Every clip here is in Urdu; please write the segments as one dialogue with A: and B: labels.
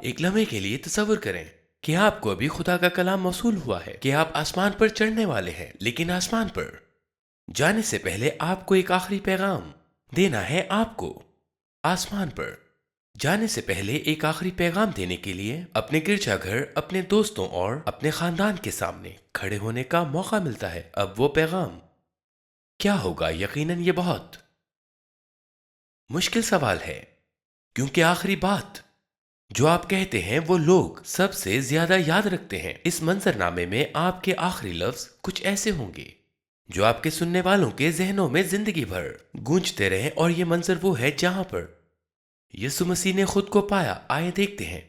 A: ایک لمحے کے لیے تصور کریں کہ آپ کو ابھی خدا کا کلام موصول ہوا ہے کہ آپ آسمان پر چڑھنے والے ہیں، لیکن آسمان پر جانے سے پہلے آپ کو ایک آخری پیغام دینا ہے۔ آپ کو آسمان پر جانے سے پہلے ایک آخری پیغام دینے کے لیے اپنے گرجا گھر، اپنے دوستوں اور اپنے خاندان کے سامنے کھڑے ہونے کا موقع ملتا ہے۔ اب وہ پیغام کیا ہوگا؟ یقیناً یہ بہت مشکل سوال ہے، کیونکہ آخری بات جو آپ کہتے ہیں وہ لوگ سب سے زیادہ یاد رکھتے ہیں۔ اس منظر نامے میں آپ کے آخری لفظ کچھ ایسے ہوں گے جو آپ کے سننے والوں کے ذہنوں میں زندگی بھر گونجتے رہیں، اور یہ منظر وہ ہے جہاں پر یسوع مسیح نے خود کو پایا۔ آئے دیکھتے ہیں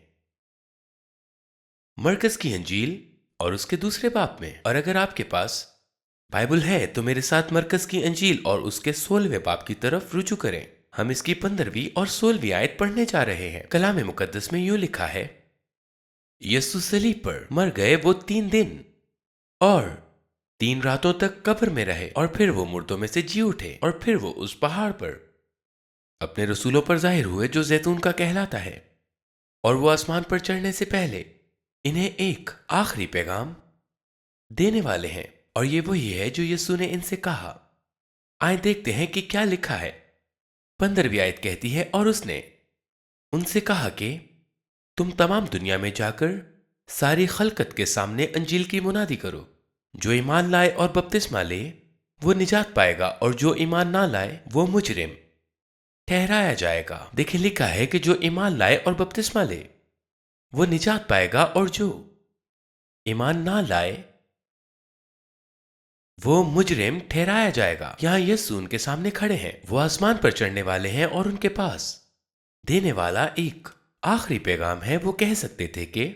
A: مرکز کی انجیل اور اس کے دوسرے باب میں، اور اگر آپ کے پاس بائبل ہے تو میرے ساتھ مرکز کی انجیل اور اس کے 16ویں باب کی طرف رجوع کریں۔ ہم اس کی 15ویں اور 16ویں آیت پڑھنے جا رہے ہیں۔ کلام مقدس میں یوں لکھا ہے، یسوع صلیب پر مر گئے، وہ 3 دن اور 3 راتوں تک قبر میں رہے، اور پھر وہ مردوں میں سے جی اٹھے، اور پھر وہ اس پہاڑ پر اپنے رسولوں پر ظاہر ہوئے جو زیتون کا کہلاتا ہے، اور وہ آسمان پر چڑھنے سے پہلے انہیں ایک آخری پیغام دینے والے ہیں، اور یہ وہی ہے جو یسوع نے ان سے کہا۔ آئیں دیکھتے ہیں کہ کیا لکھا ہے۔ 15ویں آیت کہتی ہے، اور اس نے ان سے کہا کہ تم تمام دنیا میں جا کر ساری خلقت کے سامنے انجیل کی منادی کرو۔ جو ایمان لائے اور بپتسمہ لے وہ نجات پائے گا، اور جو ایمان نہ لائے وہ مجرم ٹھہرایا جائے گا۔ دیکھیں لکھا ہے کہ جو ایمان لائے اور بپتسمہ لے وہ نجات پائے گا، اور جو ایمان نہ لائے وہ مجرم ٹھہرایا جائے گا۔ یہاں یسوع ان کے سامنے کھڑے ہیں، وہ آسمان پر چڑھنے والے ہیں، اور ان کے پاس دینے والا ایک آخری پیغام ہے۔ وہ کہہ سکتے تھے کہ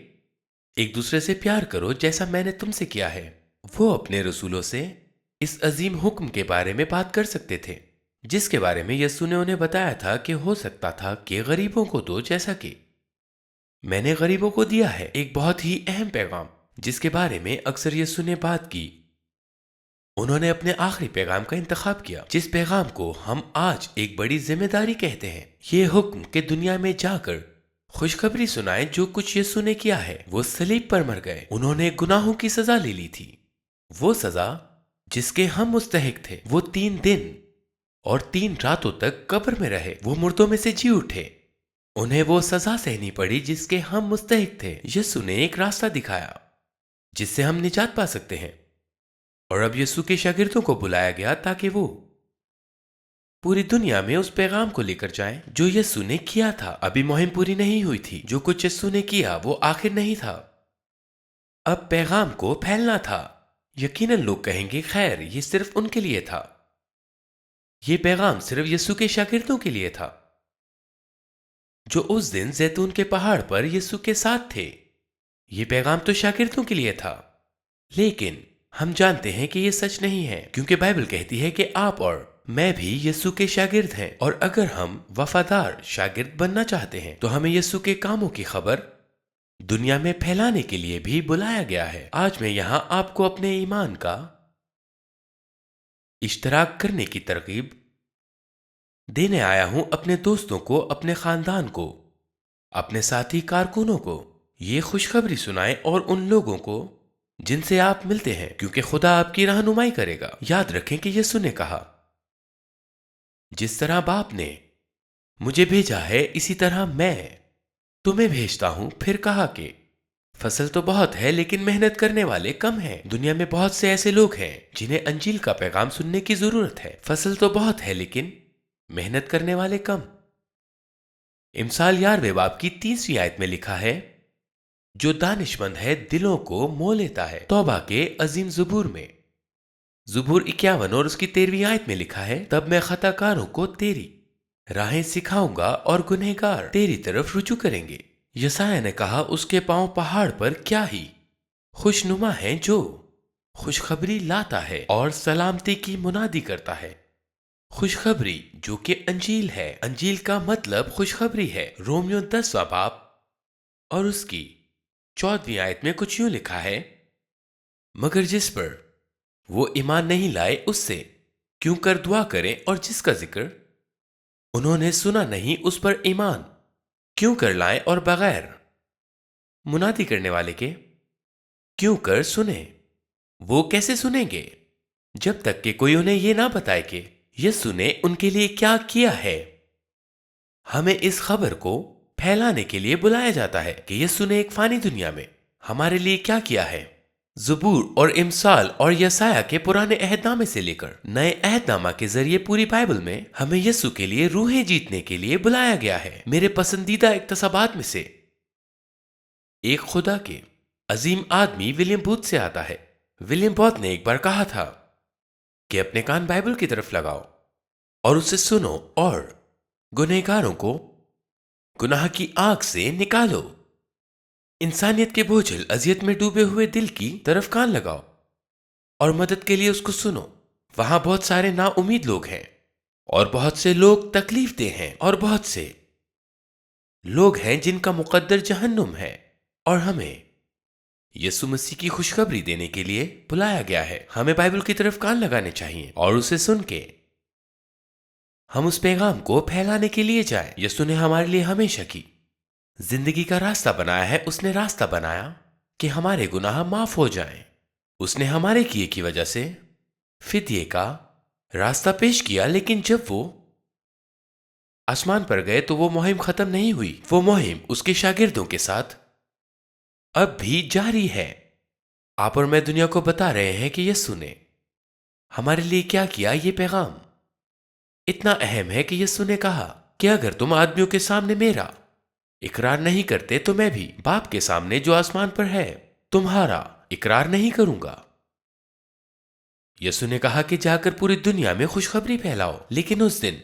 A: ایک دوسرے سے پیار کرو جیسا میں نے تم سے کیا ہے۔ وہ اپنے رسولوں سے اس عظیم حکم کے بارے میں بات کر سکتے تھے جس کے بارے میں یسوع نے انہیں بتایا تھا کہ ہو سکتا تھا کہ غریبوں کو دو جیسا کہ میں نے غریبوں کو دیا ہے۔ ایک بہت ہی اہم پیغام جس کے بارے میں اکثر یسوع نے بات کی۔ انہوں نے اپنے آخری پیغام کا انتخاب کیا، جس پیغام کو ہم آج ایک بڑی ذمہ داری کہتے ہیں۔ یہ حکم کہ دنیا میں جا کر خوشخبری سنائیں۔ جو کچھ یسوع نے کیا ہے، وہ صلیب پر مر گئے، انہوں نے گناہوں کی سزا لے لی تھی، وہ سزا جس کے ہم مستحق تھے۔ وہ 3 دن اور 3 راتوں تک قبر میں رہے، وہ مردوں میں سے جی اٹھے، انہیں وہ سزا سہنی پڑی جس کے ہم مستحق تھے۔ یسوع نے ایک راستہ دکھایا جس سے ہم نجات پا سکتے ہیں، اور اب یسوع کے شاگردوں کو بلایا گیا تاکہ وہ پوری دنیا میں اس پیغام کو لے کر جائیں جو یسوع نے کیا تھا۔ ابھی مہم پوری نہیں ہوئی تھی۔ جو کچھ یسوع نے کیا وہ آخر نہیں تھا، اب پیغام کو پھیلنا تھا۔ یقیناً لوگ کہیں گے، خیر یہ صرف ان کے لیے تھا، یہ پیغام صرف یسوع کے شاگردوں کے لیے تھا جو اس دن زیتون کے پہاڑ پر یسوع کے ساتھ تھے۔ یہ پیغام تو شاگردوں کے لیے تھا، لیکن ہم جانتے ہیں کہ یہ سچ نہیں ہے، کیونکہ بائبل کہتی ہے کہ آپ اور میں بھی یسوع کے شاگرد ہیں، اور اگر ہم وفادار شاگرد بننا چاہتے ہیں تو ہمیں یسوع کے کاموں کی خبر دنیا میں پھیلانے کے لیے بھی بلایا گیا ہے۔ آج میں یہاں آپ کو اپنے ایمان کا اشتراک کرنے کی ترغیب دینے آیا ہوں، اپنے دوستوں کو، اپنے خاندان کو، اپنے ساتھی کارکنوں کو یہ خوشخبری سنائیں، اور ان لوگوں کو جن سے آپ ملتے ہیں، کیونکہ خدا آپ کی رہنمائی کرے گا۔ یاد رکھیں کہ یسوع نے کہا، جس طرح باپ نے مجھے بھیجا ہے اسی طرح میں تمہیں بھیجتا ہوں۔ پھر کہا کہ فصل تو بہت ہے لیکن محنت کرنے والے کم ہیں۔ دنیا میں بہت سے ایسے لوگ ہیں جنہیں انجیل کا پیغام سننے کی ضرورت ہے۔ فصل تو بہت ہے لیکن محنت کرنے والے کم۔ امثال 11ویں باب کی 30ویں آیت میں لکھا ہے، جو دانش مند ہے دلوں کو مو لیتا ہے۔ توبہ کے عظیم زبور میں زبور 51 اور اس کی 13ویں آیت میں لکھا ہے، تب میں خطا کاروں کو تیری راہیں سکھاؤں گا، اور گنہگار تیری طرف رجوع کریں گے۔ یسایہ نے کہا، اس کے پاؤں پہاڑ پر کیا ہی خوشنما ہیں جو خوشخبری لاتا ہے اور سلامتی کی منادی کرتا ہے۔ خوشخبری جو کہ انجیل ہے۔ انجیل کا مطلب خوشخبری ہے۔ رومیو 10واں باب اور اس کی 14ویں آیت میں کچھ یوں لکھا ہے، مگر جس پر وہ ایمان نہیں لائے اس سے کیوں کر دعا کریں، اور جس کا ذکر انہوں نے سنا نہیں اس پر ایمان کیوں کر لائیں، اور بغیر منادی کرنے والے کے کیوں کر سنیں۔ وہ کیسے سنیں گے جب تک کہ کوئی انہیں یہ نہ بتائے کہ یسوع نے ان کے لیے کیا کیا ہے۔ ہمیں اس خبر کو پھیلانے کے لیے بلایا جاتا ہے کہ یسوع نے ایک فانی دنیا میں ہمارے لیے کیا کیا ہے۔ زبور اور امثال اور یسایہ کے پرانے عہد نامے سے لے کر نئے عہد نامہ کے ذریعے پوری بائبل میں ہمیں یسوع کے لیے روحیں جیتنے کے لیے بلایا گیا ہے۔ میرے پسندیدہ اقتباسات میں سے ایک خدا کے عظیم آدمی ولیم بوتھ سے آتا ہے۔ ولیم بوتھ نے ایک بار کہا تھا کہ اپنے کان بائبل کی طرف لگاؤ اور اسے سنو اور گنہگاروں کو گناہ کی آگ سے نکالو۔ انسانیت کے بوجھل اذیت میں ڈوبے ہوئے دل کی طرف کان لگاؤ اور مدد کے لیے اس کو سنو۔ وہاں بہت سارے نا امید لوگ ہیں اور بہت سے لوگ تکلیف دہ ہیں اور بہت سے لوگ ہیں جن کا مقدر جہنم ہے، اور ہمیں یسوع مسیح کی خوشخبری دینے کے لیے بلایا گیا ہے۔ ہمیں بائبل کی طرف کان لگانے چاہیے اور اسے سن کے ہم اس پیغام کو پھیلانے کے لیے جائیں۔ یسوع نے ہمارے لیے ہمیشہ کی زندگی کا راستہ بنایا ہے۔ اس نے راستہ بنایا کہ ہمارے گناہ معاف ہو جائیں۔ اس نے ہمارے کیے کی وجہ سے فدیے کا راستہ پیش کیا، لیکن جب وہ آسمان پر گئے تو وہ مہم ختم نہیں ہوئی۔ وہ مہم اس کے شاگردوں کے ساتھ اب بھی جاری ہے۔ آپ اور میں دنیا کو بتا رہے ہیں کہ یسوع نے ہمارے لیے کیا کیا۔ یہ پیغام اتنا اہم ہے کہ یسوع نے کہا کہ اگر تم آدمیوں کے سامنے میرا اقرار نہیں کرتے تو میں بھی باپ کے سامنے جو آسمان پر ہے تمہارا اقرار نہیں کروں گا۔ یسوع نے کہا کہ جا کر پوری دنیا میں خوشخبری پھیلاؤ، لیکن اس دن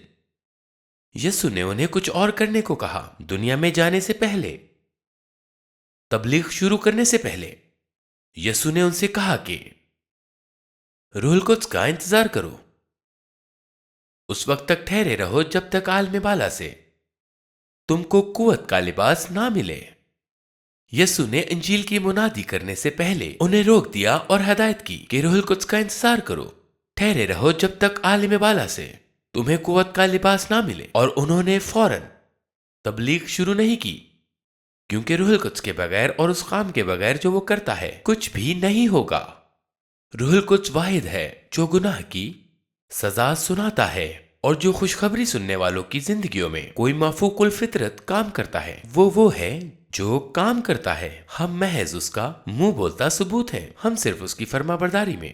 A: یسوع نے انہیں کچھ اور کرنے کو کہا۔ دنیا میں جانے سے پہلے، تبلیغ شروع کرنے سے پہلے یسوع نے ان سے کہا کہ روح القدس کا انتظار کرو۔ اس وقت تک ٹھہرے رہو جب تک عالم بالا سے تم کو قوت کا لباس نہ ملے۔ یسوع نے انجیل کی منادی کرنے سے پہلے انہیں روک دیا اور ہدایت کی کہ روح القدس کا انتظار کرو، ٹھہرے رہو جب تک عالم بالا سے تمہیں قوت کا لباس نہ ملے۔ اور انہوں نے فوراً تبلیغ شروع نہیں کی، کیونکہ روح القدس کے بغیر اور اس کام کے بغیر جو وہ کرتا ہے کچھ بھی نہیں ہوگا۔ روح القدس واحد ہے جو گناہ کی سزا سناتا ہے اور جو خوشخبری سننے والوں کی زندگیوں میں کوئی مافوق الفطرت کام کرتا ہے، وہ ہے جو کام کرتا ہے۔ ہم محض اس کا منہ بولتا ثبوت ہیں۔ ہم صرف اس کی فرما برداری میں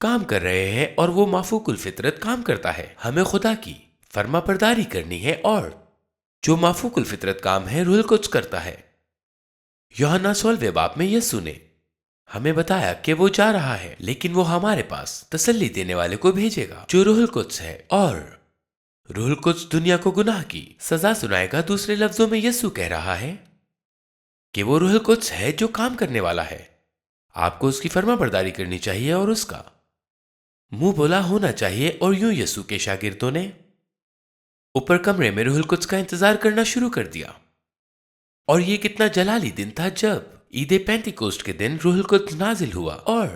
A: کام کر رہے ہیں اور وہ مافوق الفطرت کام کرتا ہے۔ ہمیں خدا کی فرما برداری کرنی ہے اور جو مافوق الفطرت کام ہے روح القدس کرتا ہے۔ یوحنا 16 باب میں یسوع نے ہمیں بتایا کہ وہ جا رہا ہے، لیکن وہ ہمارے پاس تسلی دینے والے کو بھیجے گا جو روح القدس ہے، اور روح القدس دنیا کو گناہ کی سزا سنائے گا۔ دوسرے لفظوں میں یسوع کہہ رہا ہے کہ وہ روح القدس ہے جو کام کرنے والا ہے۔ آپ کو اس کی فرما برداری کرنی چاہیے اور اس کا منہ بولا ہونا چاہیے۔ اور یوں یسوع کے شاگردوں نے اوپر کمرے میں روح القدس کا انتظار کرنا شروع کر دیا۔ اور یہ کتنا جلالی دن تھا جب عید پینتی کوسٹ کے دن روح القدس نازل ہوا۔ اور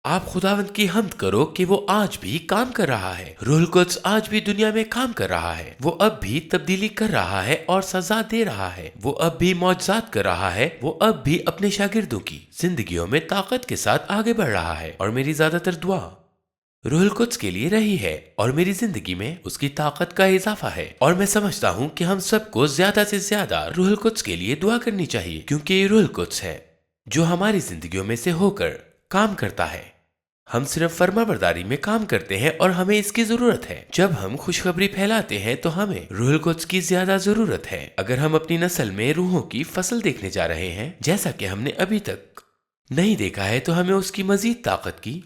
A: آپ خداوند کی حمد کرو کہ وہ آج بھی کام کر رہا ہے۔ روح القدس آج بھی دنیا میں کام کر رہا ہے۔ وہ اب بھی تبدیلی کر رہا ہے اور سزا دے رہا ہے۔ وہ اب بھی معجزات کر رہا ہے۔ وہ اب بھی اپنے شاگردوں کی زندگیوں میں طاقت کے ساتھ آگے بڑھ رہا ہے۔ اور میری زیادہ تر دعا روح القدس کے لیے رہی ہے، اور میری زندگی میں اس کی طاقت کا اضافہ ہے۔ اور میں سمجھتا ہوں کہ ہم سب کو زیادہ سے زیادہ روح القدس کے لیے دعا کرنی چاہیے، کیونکہ یہ روح القدس ہے جو ہماری زندگیوں میں سے ہو کر کام کرتا ہے۔ ہم صرف فرما برداری میں کام کرتے ہیں اور ہمیں اس کی ضرورت ہے۔ جب ہم خوشخبری پھیلاتے ہیں تو ہمیں روح القدس کی زیادہ ضرورت ہے۔ اگر ہم اپنی نسل میں روحوں کی فصل دیکھنے جا رہے ہیں جیسا کہ ہم نے ابھی تک نہیں دیکھا ہے، تو ہمیں اس کی مزید طاقت کی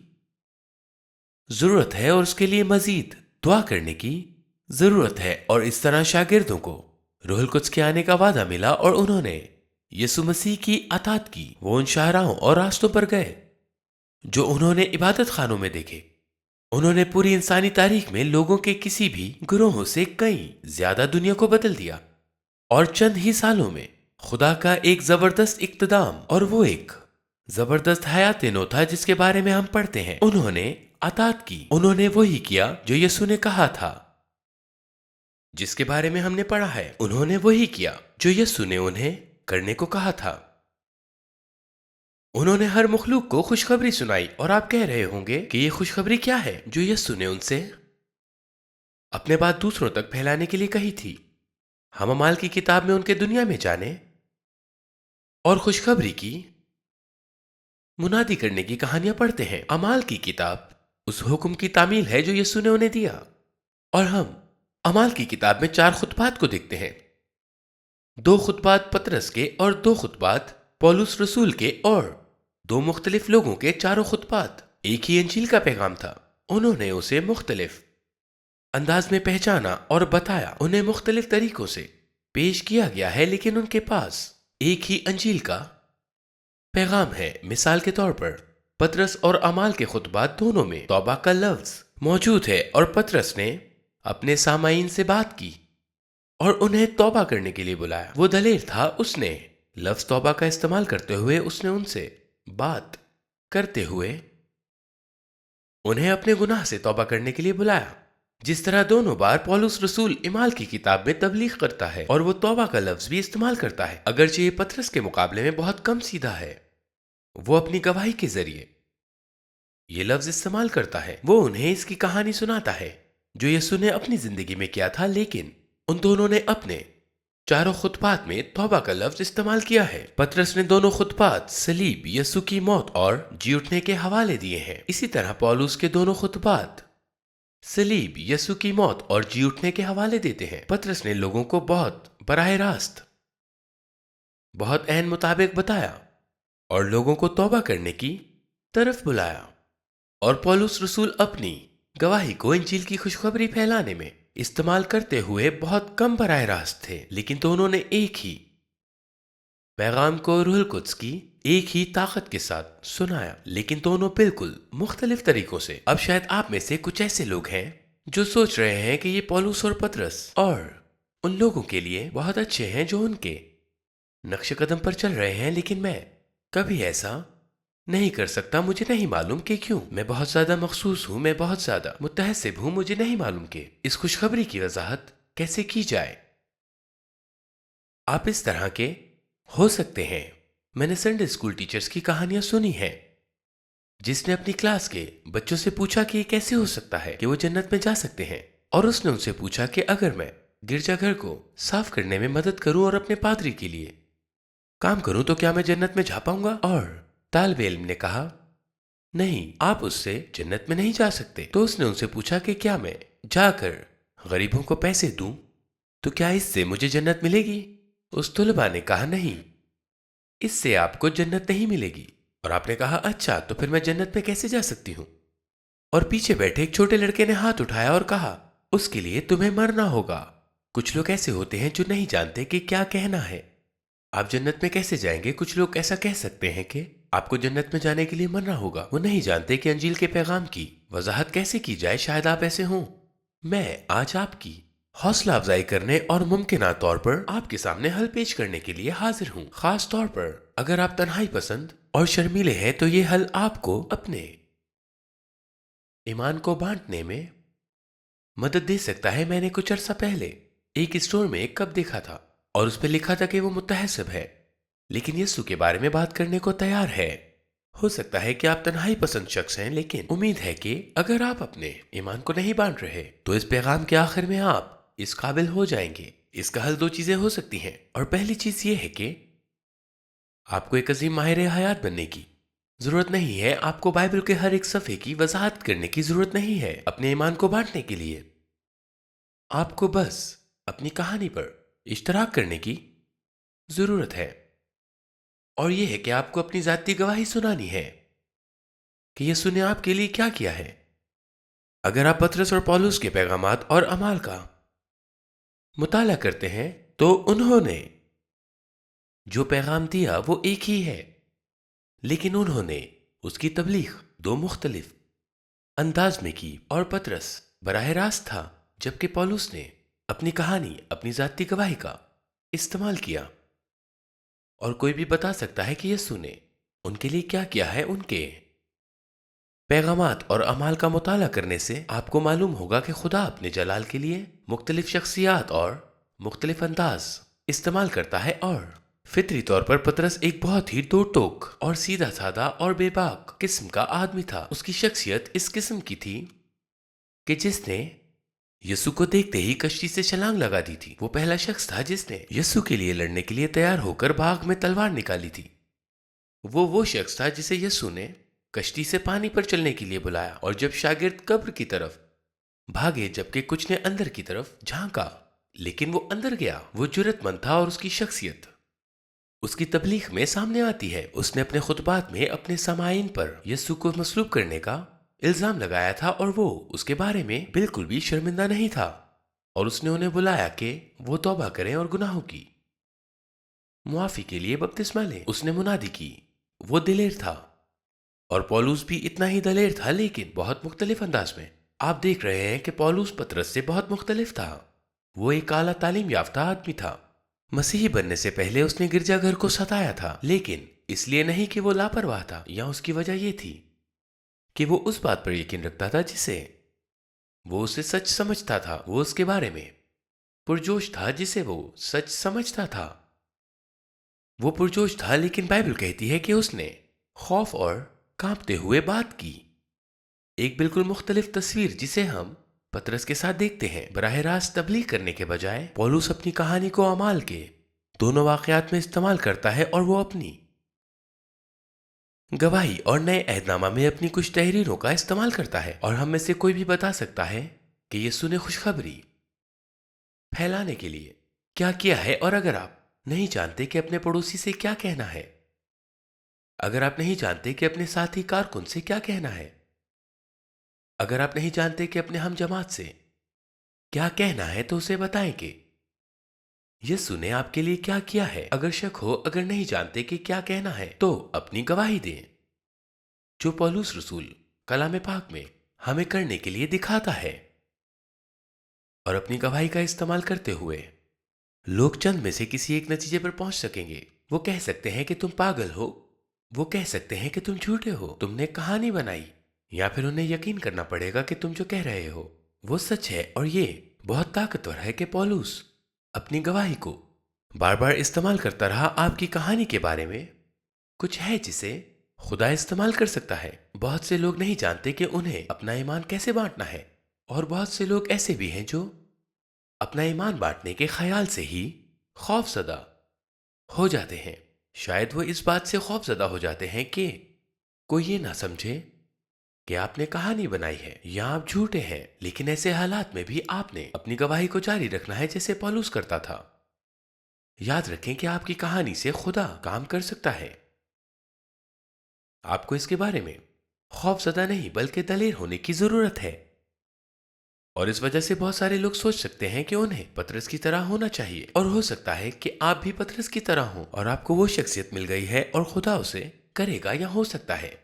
A: ضرورت ہے اور اس کے لیے مزید دعا کرنے کی ضرورت ہے۔ اور اس طرح شاگردوں کو روح القدس کے آنے کا وعدہ ملا اور انہوں نے یسوع مسیح کی اطاعت کی۔ وہ ان شاہراہوں اور راستوں پر گئے جو انہوں نے عبادت خانوں میں دیکھے۔ انہوں نے پوری انسانی تاریخ میں لوگوں کے کسی بھی گروہوں سے کہیں زیادہ دنیا کو بدل دیا، اور چند ہی سالوں میں خدا کا ایک زبردست اقتدام اور وہ ایک زبردست حیات نو تھا جس کے بارے میں ہم پڑھتے ہیں۔ انہوں نے اطاعت کی، انہوں نے وہی کیا جو یسوع نے کہا تھا، جس کے بارے میں ہم نے پڑھا ہے۔ انہوں نے وہی کیا جو یسوع نے انہیں کرنے کو کہا تھا۔ انہوں نے ہر مخلوق کو خوشخبری سنائی، اور آپ کہہ رہے ہوں گے کہ یہ خوشخبری کیا ہے جو یسوع نے ان سے اپنے بات دوسروں تک پھیلانے کے لیے کہی تھی۔ ہم اعمال کی کتاب میں ان کے دنیا میں جانے اور خوشخبری کی منادی کرنے کی کہانیاں پڑھتے ہیں۔ اعمال کی کتاب اس حکم کی تعمیل ہے جو یسوع نے انہیں دیا، اور ہم اعمال کی کتاب میں 4 خطبات کو دیکھتے ہیں۔ 2 خطبات پطرس کے اور 2 خطبات پولس رسول کے، اور 2 مختلف لوگوں کے 4 خطبات۔ ایک ہی انجیل کا پیغام تھا، انہوں نے اسے مختلف انداز میں پہچانا اور بتایا، انہیں مختلف طریقوں سے پیش کیا گیا ہے، لیکن ان کے پاس ایک ہی انجیل کا پیغام ہے۔ مثال کے طور پر پطرس اور اعمال کے خطبات دونوں میں توبہ کا لفظ موجود ہے، اور پطرس نے اپنے سامعین سے بات کی اور انہیں توبہ کرنے کے لیے بلایا۔ وہ دلیر تھا، اس نے لفظ توبہ کا استعمال کرتے ہوئے اس نے ان سے بات کرتے ہوئے انہیں اپنے گناہ سے توبہ کرنے کے لیے بلایا۔ جس طرح دونوں بار پولس رسول اعمال کی کتاب میں تبلیغ کرتا ہے اور وہ توبہ کا لفظ بھی استعمال کرتا ہے، اگرچہ یہ پطرس کے مقابلے میں بہت کم سیدھا ہے۔ وہ اپنی گواہی کے ذریعے یہ لفظ استعمال کرتا ہے، وہ انہیں اس کی کہانی سناتا ہے جو یسوع نے اپنی زندگی میں کیا تھا، لیکن ان دونوں نے اپنے 4 خطبات میں توبہ کا لفظ استعمال کیا ہے۔ پطرس نے دونوں خطبات صلیب، یسوع کی موت اور جی اٹھنے کے حوالے دیے ہیں۔ اسی طرح پولس کے دونوں خطبات صلیب، یسوع کی موت اور جی اٹھنے کے حوالے دیتے ہیں۔ پطرس نے لوگوں کو بہت براہ راست، بہت عین مطابق بتایا اور لوگوں کو توبہ کرنے کی طرف بلایا، اور پولس رسول اپنی گواہی کو انجیل کی خوشخبری پھیلانے میں استعمال کرتے ہوئے بہت کم براہ راست تھے، لیکن دونوں نے ایک ہی پیغام کو روح القدس کی ایک ہی طاقت کے ساتھ سنایا، لیکن دونوں بالکل مختلف طریقوں سے۔ اب شاید آپ میں سے کچھ ایسے لوگ ہیں جو سوچ رہے ہیں کہ یہ پولس اور پطرس اور ان لوگوں کے لیے بہت اچھے ہیں جو ان کے نقش قدم پر چل رہے ہیں، لیکن میں کبھی ایسا نہیں کر سکتا۔ مجھے نہیں معلوم کہ کیوں، میں بہت زیادہ مخصوص ہوں، میں بہت زیادہ متحسب ہوں، مجھے نہیں معلوم کہ اس خوشخبری کی وضاحت کیسے کی جائے۔ آپ اس طرح کے ہو سکتے ہیں۔ میں نے سنڈے اسکول ٹیچرز کی کہانیاں سنی ہیں جس نے اپنی کلاس کے بچوں سے پوچھا کہ یہ کیسے ہو سکتا ہے کہ وہ جنت میں جا سکتے ہیں، اور اس نے ان سے پوچھا کہ اگر میں گرجا گھر کو صاف کرنے میں مدد کروں اور اپنے پادری کے لیے کام کروں تو کیا میں جنت میں جا پاؤں گا؟ اور طالب علم نے کہا نہیں، آپ اس سے جنت میں نہیں جا سکتے۔ تو اس نے ان سے پوچھا کہ کیا میں جا کر غریبوں کو پیسے دوں تو کیا اس سے مجھے جنت ملے گی؟ اس طلباء نے کہا نہیں، اس سے آپ کو جنت نہیں ملے گی۔ اور آپ نے کہا اچھا، تو پھر میں جنت میں کیسے جا سکتی ہوں؟ اور پیچھے بیٹھے ایک چھوٹے لڑکے نے ہاتھ اٹھایا اور کہا اس کے لیے تمہیں مرنا ہوگا۔ کچھ لوگ ایسے ہوتے ہیں جو نہیں جانتے کہ کیا کہنا ہے۔ آپ جنت میں کیسے جائیں گے؟ کچھ لوگ ایسا کہہ سکتے ہیں کہ آپ کو جنت میں جانے کے لیے مرنا ہوگا۔ وہ نہیں جانتے کہ انجیل کے پیغام کی وضاحت کیسے کی جائے۔ شاید آپ ایسے ہوں۔ میں آج آپ کی حوصلہ افزائی کرنے اور ممکنہ طور پر آپ کے سامنے حل پیش کرنے کے لیے حاضر ہوں۔ خاص طور پر اگر آپ تنہائی پسند اور شرمیلے ہیں تو یہ حل آپ کو اپنے ایمان کو بانٹنے میں مدد دے سکتا ہے۔ میں نے کچھ عرصہ پہلے ایک اسٹور میں ایک کپ دیکھا تھا اور اس پہ لکھا تھا کہ وہ متحسب ہے لیکن یسوع کے بارے میں بات کرنے کو تیار ہے۔ ہو سکتا ہے کہ آپ تنہائی پسند شخص ہیں، لیکن امید ہے کہ اگر آپ اپنے ایمان کو نہیں بانٹ رہے تو اس پیغام کے آخر میں آپ اس قابل ہو جائیں گے۔ اس کا حل 2 چیزیں ہو سکتی ہیں، اور پہلی چیز یہ ہے کہ آپ کو ایک عظیم ماہر حیات بننے کی ضرورت نہیں ہے۔ آپ کو بائبل کے ہر ایک صفحے کی وضاحت کرنے کی ضرورت نہیں ہے اپنے ایمان کو بانٹنے کے لیے۔ آپ کو بس اپنی کہانی پر اشتراک کرنے کی ضرورت ہے، اور یہ ہے کہ آپ کو اپنی ذاتی گواہی سنانی ہے کہ یسوع نے آپ کے لیے کیا کیا ہے۔ اگر آپ پطرس اور پولس کے پیغامات اور اعمال کا مطالعہ کرتے ہیں تو انہوں نے جو پیغام دیا وہ ایک ہی ہے، لیکن انہوں نے اس کی تبلیغ 2 مختلف انداز میں کی، اور پطرس براہ راست تھا جبکہ پولس نے اپنی کہانی، اپنی ذاتی گواہی کا استعمال کیا۔ اور کوئی بھی بتا سکتا ہے کہ یسوع نے ان کے لیے کیا کیا ہے۔ ان کے پیغامات اور اعمال کا مطالعہ کرنے سے آپ کو معلوم ہوگا کہ خدا اپنے جلال کے لیے مختلف شخصیات اور مختلف انداز استعمال کرتا ہے، اور فطری طور پر پطرس ایک بہت ہی دو ٹوک اور سیدھا سادہ اور بے باک قسم کا آدمی تھا۔ اس کی شخصیت اس قسم کی تھی کہ جس نے یسوع کو دیکھتے ہی کشتی سے چھلانگ لگا دی تھی۔ وہ پہلا شخص تھا جس نے یسوع کے لیے لڑنے کے لیے تیار ہو کر باغ میں تلوار نکالی تھی۔ وہ شخص تھا جسے یسوع نے کشتی سے پانی پر چلنے کے لیے بلایا، اور جب شاگرد قبر کی طرف بھاگے جبکہ کچھ نے اندر کی طرف جھانکا لیکن وہ اندر گیا۔ وہ جرأت مند تھا اور اس کی شخصیت اس کی تبلیغ میں سامنے آتی ہے۔ اس نے اپنے خطبات میں اپنے سامعین پر یسوع کو مصلوب کرنے کا الزام لگایا تھا، اور وہ اس کے بارے میں بالکل بھی شرمندہ نہیں تھا، اور اس نے انہیں بلایا کہ وہ توبہ کریں اور گناہوں کی معافی کے لیے بپتسمہ لیں۔ اس نے منادی کی۔ وہ دلیر تھا، اور پولس بھی اتنا ہی دلیر تھا، لیکن بہت مختلف انداز میں۔ آپ دیکھ رہے ہیں کہ پولس پطرس سے بہت مختلف تھا۔ وہ ایک اعلیٰ تعلیم یافتہ آدمی تھا۔ مسیحی بننے سے پہلے اس نے گرجا گھر کو ستایا تھا، لیکن اس لیے نہیں کہ وہ لاپرواہ تھا، یا اس کی وجہ یہ تھی کہ وہ اس بات پر یقین رکھتا تھا جسے وہ اسے سچ سمجھتا تھا۔ وہ اس کے بارے میں پرجوش تھا جسے وہ سچ سمجھتا تھا۔ وہ پرجوش تھا، لیکن بائبل کہتی ہے کہ اس نے خوف اور کانپتے ہوئے بات کی۔ ایک بالکل مختلف تصویر جسے ہم پطرس کے ساتھ دیکھتے ہیں۔ براہ راست تبلیغ کرنے کے بجائے پولس اپنی کہانی کو اعمال کے دونوں واقعات میں استعمال کرتا ہے، اور وہ اپنی گواہی اور نئے عہد نامہ میں اپنی کچھ تحریروں کا استعمال کرتا ہے۔ اور ہم میں سے کوئی بھی بتا سکتا ہے کہ یسوع نے خوشخبری پھیلانے کے لیے کیا کیا ہے، اور اگر آپ نہیں جانتے کہ اپنے پڑوسی سے کیا کہنا ہے، اگر آپ نہیں جانتے کہ اپنے ساتھی کارکن سے کیا کہنا ہے، اگر آپ نہیں جانتے کہ اپنے ہم جماعت سے کیا کہنا ہے، تو اسے بتائیں کہ یسوع نے آپ کے لیے کیا کیا ہے۔ اگر شک ہو، اگر نہیں جانتے کہ کیا کہنا ہے، تو اپنی گواہی دیں، جو پولس رسول کلام پاک میں ہمیں کرنے کے لیے دکھاتا ہے۔ اور اپنی گواہی کا استعمال کرتے ہوئے لوگ چند میں سے کسی ایک نتیجے پر پہنچ سکیں گے۔ وہ کہہ سکتے ہیں کہ تم پاگل ہو، وہ کہہ سکتے ہیں کہ تم جھوٹے ہو، تم نے کہانی بنائی، یا پھر انہیں یقین کرنا پڑے گا کہ تم جو کہہ رہے ہو وہ سچ ہے۔ اور یہ بہت طاقتور ہے کہ پولس اپنی گواہی کو بار بار استعمال کرتا رہا۔ آپ کی کہانی کے بارے میں کچھ ہے جسے خدا استعمال کر سکتا ہے۔ بہت سے لوگ نہیں جانتے کہ انہیں اپنا ایمان کیسے بانٹنا ہے، اور بہت سے لوگ ایسے بھی ہیں جو اپنا ایمان بانٹنے کے خیال سے ہی خوف زدہ ہو جاتے ہیں۔ شاید وہ اس بات سے خوف زدہ ہو جاتے ہیں کہ کوئی یہ نہ سمجھے کہ آپ نے کہانی بنائی ہے یا آپ جھوٹے ہیں، لیکن ایسے حالات میں بھی آپ نے اپنی گواہی کو جاری رکھنا ہے جیسے پولس کرتا تھا۔ یاد رکھیں کہ آپ کی کہانی سے خدا کام کر سکتا ہے۔ آپ کو اس کے بارے میں خوف زدہ نہیں بلکہ دلیر ہونے کی ضرورت ہے، اور اس وجہ سے بہت سارے لوگ سوچ سکتے ہیں کہ انہیں پطرس کی طرح ہونا چاہیے، اور ہو سکتا ہے کہ آپ بھی پطرس کی طرح ہوں اور آپ کو وہ شخصیت مل گئی ہے اور خدا اسے کرے گا، یا ہو سکتا ہے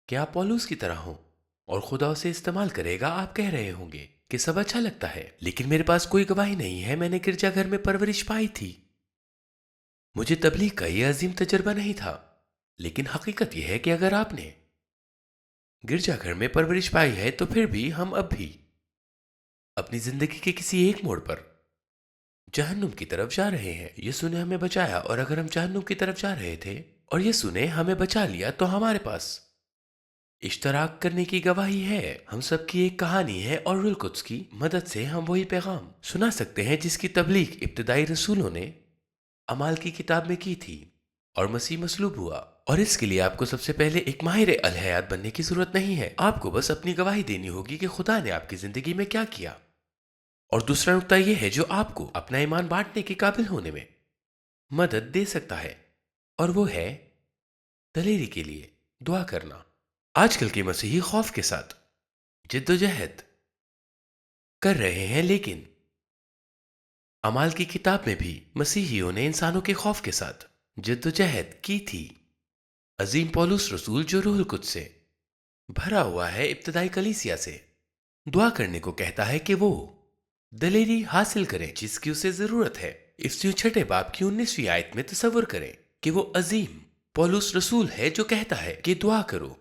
A: کہ آپ پولس کی طرح ہوں اور خدا اسے استعمال کرے گا۔ آپ کہہ رہے ہوں گے کہ سب اچھا لگتا ہے، لیکن میرے پاس کوئی گواہی نہیں ہے، میں نے گرجا گھر میں پرورش پائی تھی، مجھے تبلیغ کا یہ عظیم تجربہ نہیں تھا۔ لیکن حقیقت یہ ہے کہ اگر آپ نے گرجا گھر میں پرورش پائی ہے تو پھر بھی ہم اب بھی اپنی زندگی کے کسی ایک موڑ پر جہنم کی طرف جا رہے ہیں۔ یسوع نے ہمیں بچایا، اور اگر ہم جہنم کی طرف جا رہے تھے اور یسوع نے ہمیں بچا لیا، تو ہمارے پاس اشتراک کرنے کی گواہی ہے۔ ہم سب کی ایک کہانی ہے، اور روح القدس کی مدد سے ہم وہی پیغام سنا سکتے ہیں جس کی تبلیغ ابتدائی رسولوں نے اعمال کی کتاب میں کی تھی، اور مسیح مصلوب ہوا۔ اور اس کے لیے آپ کو سب سے پہلے ایک ماہر الہیات بننے کی ضرورت نہیں ہے، آپ کو بس اپنی گواہی دینی ہوگی کہ خدا نے آپ کی زندگی میں کیا کیا۔ اور دوسرا نقطہ یہ ہے جو آپ کو اپنا ایمان بانٹنے کے قابل ہونے میں مدد دے سکتا ہے، اور وہ ہے دلیری کے لیے دعا کرنا۔ آج کل کے مسیحی خوف کے ساتھ جد و جہد کر رہے ہیں، لیکن اعمال کی کتاب میں بھی مسیحیوں نے انسانوں کے خوف کے ساتھ جد و جہد کی تھی۔ عظیم پولس رسول جو روح القدس سے بھرا ہوا ہے، ابتدائی کلیسیا سے دعا کرنے کو کہتا ہے کہ وہ دلیری حاصل کریں جس کی اسے ضرورت ہے۔ افسیوں 6 باب کی 19ویں آیت میں تصور کریں کہ وہ عظیم پولس رسول ہے جو کہتا ہے کہ دعا کرو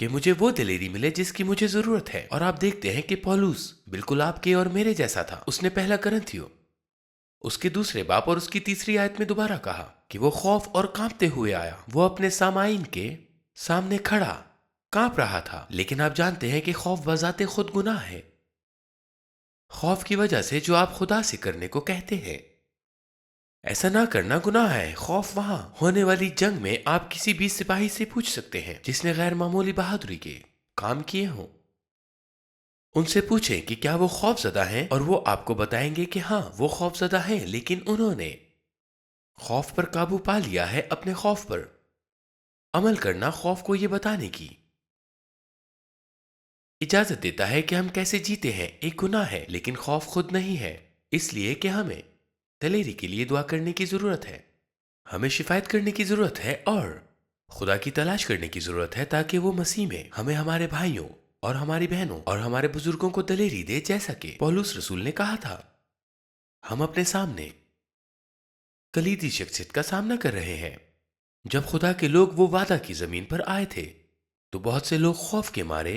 A: کہ مجھے وہ دلیری ملے جس کی مجھے ضرورت ہے۔ اور آپ دیکھتے ہیں کہ پولس بالکل آپ کے اور میرے جیسا تھا۔ اس نے پہلا کرنتھیوں اس کے 2 باب اور اس کی 3 آیت میں دوبارہ کہا کہ وہ خوف اور کانپتے ہوئے آیا۔ وہ اپنے سامعین کے سامنے کھڑا کانپ رہا تھا، لیکن آپ جانتے ہیں کہ خوف بذات خود گناہ ہے۔ خوف کی وجہ سے جو آپ خدا سے کرنے کو کہتے ہیں، ایسا نہ کرنا گناہ ہے۔ خوف وہاں ہونے والی جنگ میں آپ کسی بھی سپاہی سے پوچھ سکتے ہیں جس نے غیر معمولی بہادری کے کام کیے ہوں۔ ان سے پوچھیں کہ کیا وہ خوف زدہ ہیں، اور وہ آپ کو بتائیں گے کہ ہاں وہ خوف زدہ ہیں، لیکن انہوں نے خوف پر قابو پا لیا ہے۔ اپنے خوف پر عمل کرنا خوف کو یہ بتانے کی اجازت دیتا ہے کہ ہم کیسے جیتے ہیں۔ ایک گناہ ہے، لیکن خوف خود نہیں ہے، اس لیے کہ ہمیں دلیری کے لیے دعا کرنے کی ضرورت ہے، ہمیں شفایت کرنے کی ضرورت ہے، اور خدا کی تلاش کرنے کی ضرورت ہے تاکہ وہ مسیح میں ہمیں ہمارے بھائیوں اور ہماری بہنوں اور ہمارے بزرگوں کو دلیری دے، جیسا کہ پولس رسول نے کہا تھا۔ ہم اپنے سامنے کلیدی شخصیت کا سامنا کر رہے ہیں۔ جب خدا کے لوگ وہ وعدہ کی زمین پر آئے تھے تو بہت سے لوگ خوف کے مارے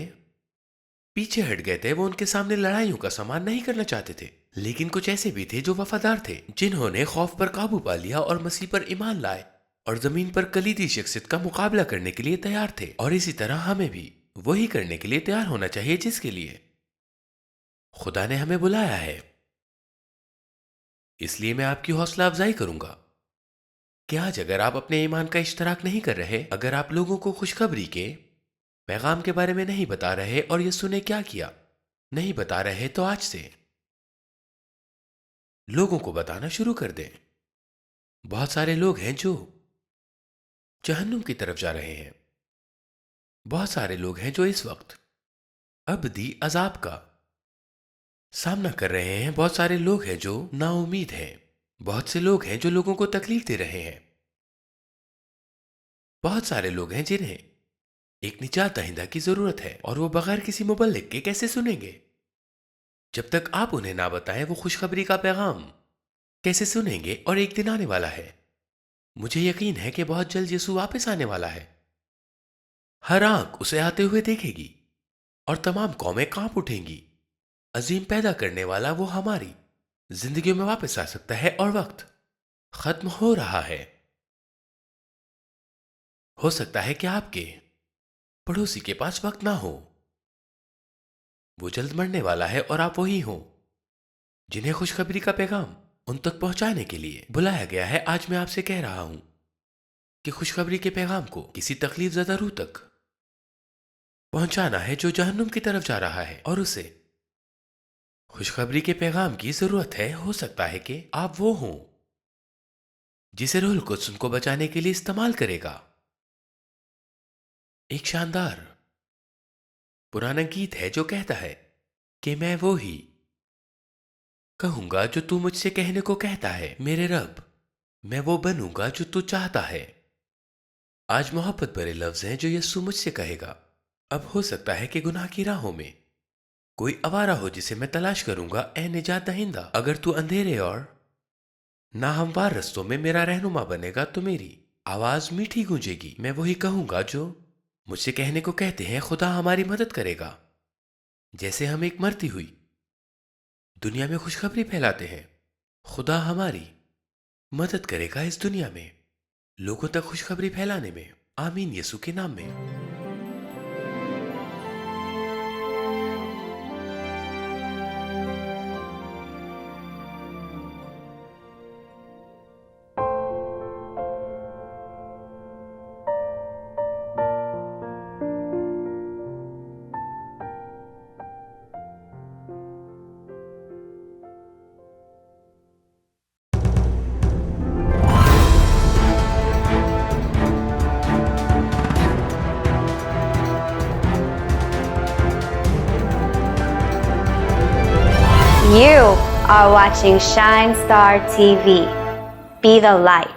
A: پیچھے ہٹ گئے تھے۔ وہ ان کے سامنے لڑائیوں کا سامان نہیں کرنا چاہتے تھے، لیکن کچھ ایسے بھی تھے جو وفادار تھے، جنہوں نے خوف پر قابو پا لیا اور مسیح پر ایمان لائے اور زمین پر کلیدی شخصیت کا مقابلہ کرنے کے لیے تیار تھے۔ اور اسی طرح ہمیں بھی وہی کرنے کے لیے تیار ہونا چاہیے جس کے لیے خدا نے ہمیں بلایا ہے۔ اس لیے میں آپ کی حوصلہ افزائی کروں گا کہ آج اگر آپ اپنے ایمان کا اشتراک نہیں کر رہے، اگر آپ لوگوں کو خوشخبری کے پیغام کے بارے میں نہیں بتا رہے اور یسوع نے کیا کیا نہیں بتا رہے، تو آج سے لوگوں کو بتانا شروع کر دیں۔ بہت سارے لوگ ہیں جو جہنم کی طرف جا رہے ہیں۔ بہت سارے لوگ ہیں جو اس وقت ابدی عذاب کا سامنا کر رہے ہیں۔ بہت سارے لوگ ہیں جو نا امید ہیں۔ بہت سے لوگ ہیں جو لوگوں کو تکلیف دے رہے ہیں۔ بہت سارے لوگ ہیں جنہیں ایک نجات دہندہ کی ضرورت ہے، اور وہ بغیر کسی مبلغ کے کیسے سنیں گے؟ جب تک آپ انہیں نہ بتائیں وہ خوشخبری کا پیغام کیسے سنیں گے؟ اور ایک دن آنے والا ہے، مجھے یقین ہے کہ بہت جلد یسوع واپس آنے والا ہے۔ ہر آنکھ اسے آتے ہوئے دیکھے گی اور تمام قومیں کانپ اٹھیں گی۔ عظیم پیدا کرنے والا وہ ہماری زندگیوں میں واپس آ سکتا ہے، اور وقت ختم ہو رہا ہے۔ ہو سکتا ہے کہ آپ کے پڑوسی کے پاس وقت نہ ہو، وہ جلد مرنے والا ہے، اور آپ وہی ہوں جنہیں خوشخبری کا پیغام ان تک پہنچانے کے لیے بلایا گیا ہے۔ آج میں آپ سے کہہ رہا ہوں کہ خوشخبری کے پیغام کو کسی تکلیف زدہ روح تک پہنچانا ہے جو جہنم کی طرف جا رہا ہے، اور اسے خوشخبری کے پیغام کی ضرورت ہے۔ ہو سکتا ہے کہ آپ وہ ہوں جسے روح القدس ان کو بچانے کے لیے استعمال کرے گا۔ ایک شاندار پرانا گیت ہے جو کہتا ہے کہ میں وہی کہوں گا جو تو مجھ سے کہنے کو کہتا ہے، میرے رب، میں وہ بنوں گا جو تو چاہتا ہے۔ آج محبت بھرے لفظ ہیں جو یسوع مجھ سے کہے گا۔ اب ہو سکتا ہے کہ گناہ کی راہوں میں کوئی آوارہ ہو جسے میں تلاش کروں گا۔ اے نجات دہندہ، اگر تو اندھیرے اور ناہموار رستوں میں میرا رہنما بنے گا تو میری آواز میٹھی گونجے گی۔ میں وہی کہوں گا جو مجھ سے کہنے کو کہتے ہیں۔ خدا ہماری مدد کرے گا جیسے ہم ایک مرتی ہوئی دنیا میں خوشخبری پھیلاتے ہیں۔ خدا ہماری مدد کرے گا اس دنیا میں لوگوں تک خوشخبری پھیلانے میں۔ آمین، یسوع کے نام میں۔
B: You are watching Shine Star TV. Be the light.